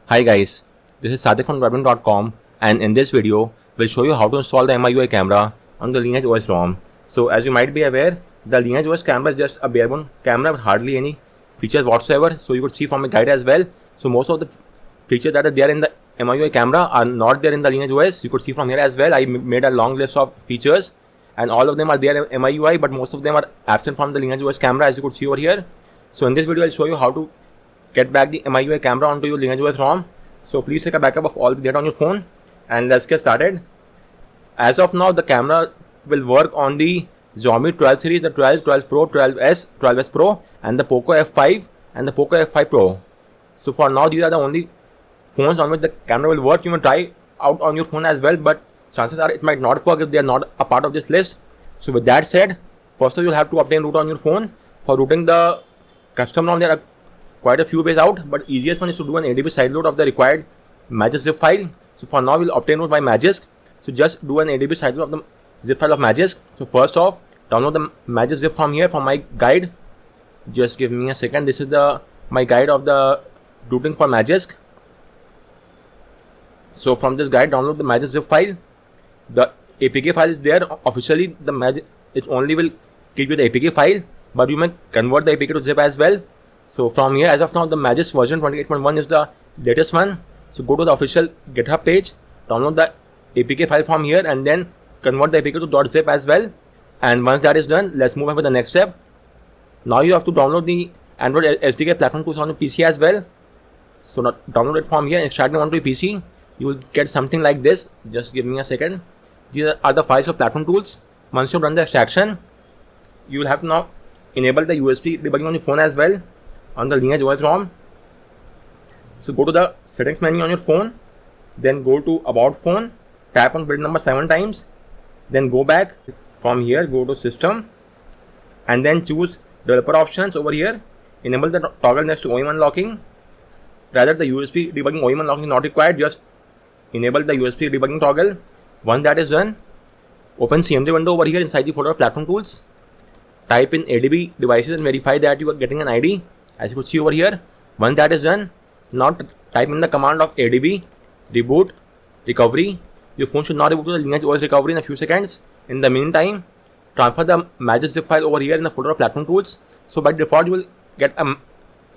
Hi guys, this is Sadik from Webin.com, and in this video, we'll show you how to install the MIUI camera on the Lineage OS ROM. So as you might be aware, the Lineage OS camera is just a barebone camera with hardly any features whatsoever. So you could see from my guide as well. So most of the features that are there in the MIUI camera are not there in the Lineage OS. You could see from here as well. I made a long list of features, and all of them are there in MIUI, but most of them are absent from the Lineage OS camera, as you could see over here. So in this video, I'll show you how to get back the MIUI camera onto your Lineage OS ROM. So please take a backup of all the data on your phone, and let's get started. As of now, the camera will work on the Xiaomi 12 series, the 12, 12 Pro, 12S, 12S Pro, and the Poco F5 and the Poco F5 Pro. So for now, these are the only phones on which the camera will work. You may try out on your phone as well, but chances are it might not work if they are not a part of this list. So with that said, first of all, you'll have to obtain root on your phone. For rooting the custom ROM, there are quite a few ways out, but easiest one is to do an ADB sideload of the required Magisk zip file. So for now, we'll obtain root by Magisk. So just do an ADB sideload of the zip file of Magisk. So first off, download the Magisk zip from here from my guide. Just give me a second. This is my guide of the rooting for Magisk. So from this guide, download the Magisk zip file. The APK file is there. Officially, it only will give you the APK file, but you may convert the APK to zip as well. So from here, as of now, the Magisk version 28.1 is the latest one. So go to the official GitHub page, download the APK file from here, and then convert the APK to .zip as well. And once that is done, let's move on to the next step. Now you have to download the Android SDK platform tools on your PC as well. So now download it from here and start it onto your PC. You will get something like this. Just give me a second. These are the files of platform tools. Once you run the extraction, you will have to now enable the USB debugging on your phone as well on the Lineage OS ROM. So go to the settings menu on your phone, then go to about phone, tap on build number 7 times, then go back. From here, go to system, and then choose developer options over here. Enable the toggle next to OEM unlocking. Rather, the USB debugging OEM unlocking is not required. Just enable the USB debugging toggle. Once that is done, open CMD window over here inside the folder of platform tools. Type in ADB devices and verify that you are getting an ID, as you could see over here. Once that is done, now type in the command of ADB reboot recovery. Your phone should not reboot to the Lineage OS recovery in a few seconds. In the meantime, transfer the Magisk zip file over here in the folder of platform tools. So by default, you will get a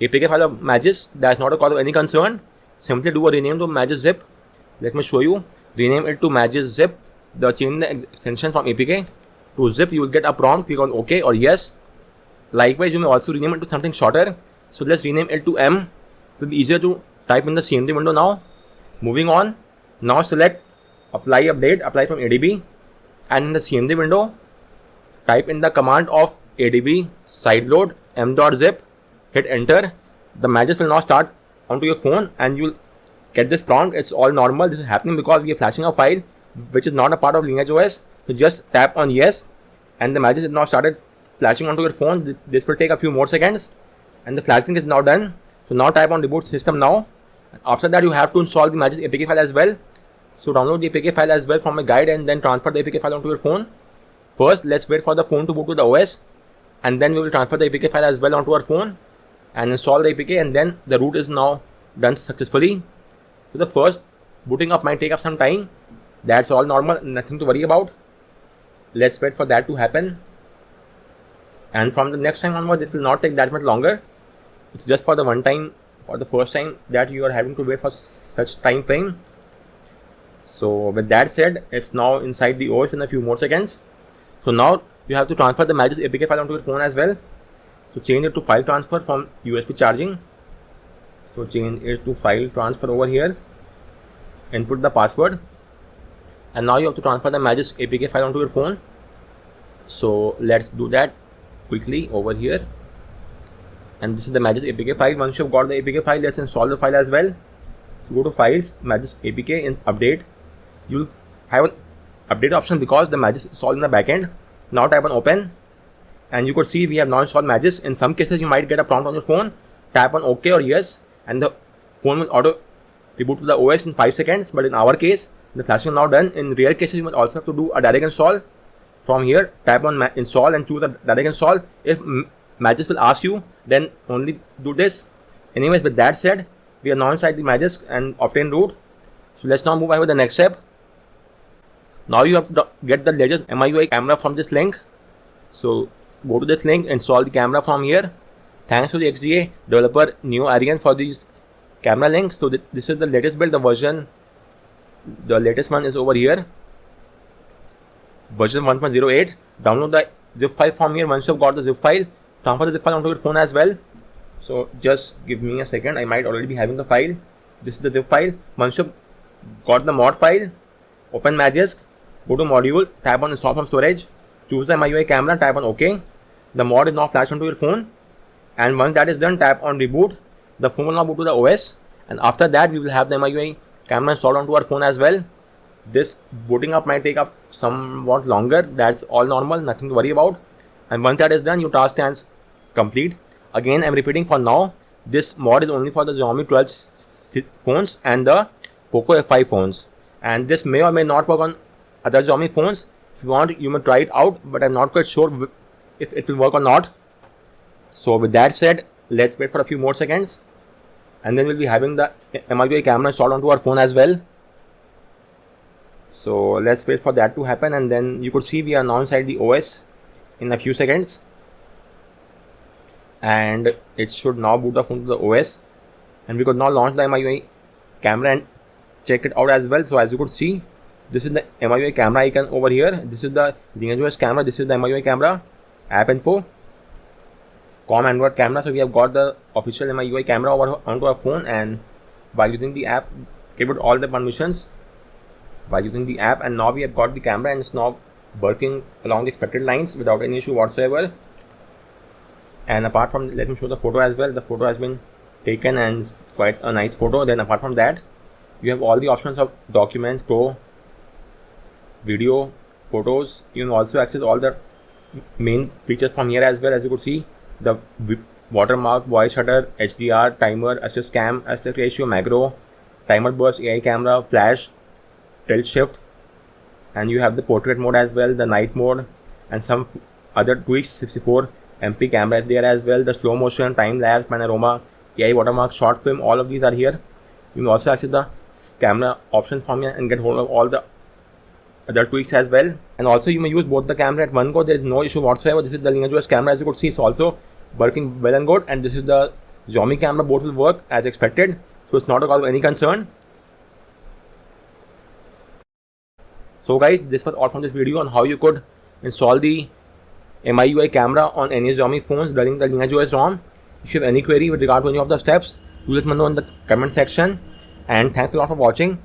APK file of Magisk. That's not a cause of any concern. Simply do a rename to Magisk zip. Let me show you. Rename it to Magisk zip. Change the extension from APK to zip. You will get a prompt. Click on OK or yes. Likewise, you may also rename it to something shorter. So let's rename it to M. It will be easier to type in the CMD window now. Moving on. Now select apply update, apply from ADB, and in the CMD window, type in the command of ADB sideload m.zip, hit enter. The Magisk will now start onto your phone, and you will get this prompt. It's all normal. This is happening because we are flashing a file which is not a part of Lineage OS. So just tap on yes, and the Magisk is now started flashing onto your phone. This will take a few more seconds, and the flashing is now done. So now type on reboot system now. After that, you have to install the Magisk APK file as well. So download the APK file as well from my guide, and then transfer the APK file onto your phone. First, let's wait for the phone to boot to the OS, and then we will transfer the APK file as well onto our phone and install the APK, and then the root is now done successfully. So the first booting up might take up some time. That's all normal, nothing to worry about. Let's wait for that to happen. And from the next time onward, this will not take that much longer. It's just for the one time, for the first time that you are having to wait for such time frame. So with that said, it's now inside the OS in a few more seconds. So now you have to transfer the Magisk APK file onto your phone as well. So change it to file transfer from USB charging. So change it to file transfer over here. Input the password. And now you have to transfer the Magisk APK file onto your phone. So let's do that quickly over here. And this is the Magisk APK file. Once you've got the APK file, let's install the file as well. So go to files, Magisk APK, and update. You'll have an update option because the Magisk is installed in the backend. Now type on open, and you could see we have now installed Magisk. In some cases, you might get a prompt on your phone. Tap on OK or yes, and the phone will auto reboot to the OS in 5 seconds. But in our case, the flashing is now done. In rare cases, you might also have to do a direct install. From here, tap on install and choose the direct install. If Magisk will ask you, then only do this. Anyways, with that said, we are now inside the Magisk and obtain root. So let's now move on with the next step. Now you have to get the latest MIUI camera from this link. So go to this link, install the camera from here. Thanks to the XDA developer NeoArian for these camera links. So this is the latest build, the version. The latest one is over here, version 1.08. Download the zip file from here. Once you've got the zip file, transfer the zip file onto your phone as well. So just give me a second, I might already be having the file. This is the zip file. Once you've got the mod file, open Magisk, go to module, tap on install from storage, choose the MIUI camera, tap on OK. The mod is now flashed onto your phone, and once that is done, tap on reboot. The phone will now boot to the OS, and after that we will have the MIUI camera installed onto our phone as well. This booting up might take up somewhat longer, that's all normal, nothing to worry about. And once that is done, your task stands complete. Again, I'm repeating, for now this mod is only for the Xiaomi 12 phones and the Poco F5 phones, and this may or may not work on other Xiaomi phones. If you want, you may try it out, but I'm not quite sure if it will work or not. So with that said, let's wait for a few more seconds, and then we'll be having the MIUI camera installed onto our phone as well. So let's wait for that to happen, and then you could see we are now inside the OS in a few seconds, and it should now boot up onto the OS, and we could now launch the MIUI camera and check it out as well. So as you could see, this is the MIUI camera icon over here. This is the LineageOS camera. This is the MIUI camera. App info, COM Android camera. So we have got the official MIUI camera onto our phone, and by using the app, give it all the permissions by using the app, and now we have got the camera and it's now working along the expected lines without any issue whatsoever. And apart from, let me show the photo as well. The photo has been taken and it's quite a nice photo. Then apart from that, you have all the options of documents, pro, video, photos. You can also access all the main features from here as well. As you could see, the watermark, voice shutter, HDR, timer, assist cam, aspect ratio, macro, timer burst, AI camera, flash, tilt shift, and you have the portrait mode as well, the night mode, and some other tweaks. 64 MP camera is there as well, the slow motion, time lapse, panorama, AI watermark, short film, all of these are here. You can also access the camera option from here and get hold of all the other tweaks as well. And also you may use both the camera at one go. There is no issue whatsoever. This is the LineageOS camera, as you could see, it's also working well and good, and this is the Xiaomi camera. Both will work as expected, so it's not a cause of any concern. So guys, this was all from this video on how you could install the MIUI camera on any Xiaomi phones running the LineageOS ROM. If you have any query with regard to any of the steps, do let me know in the comment section, and thanks a lot for watching.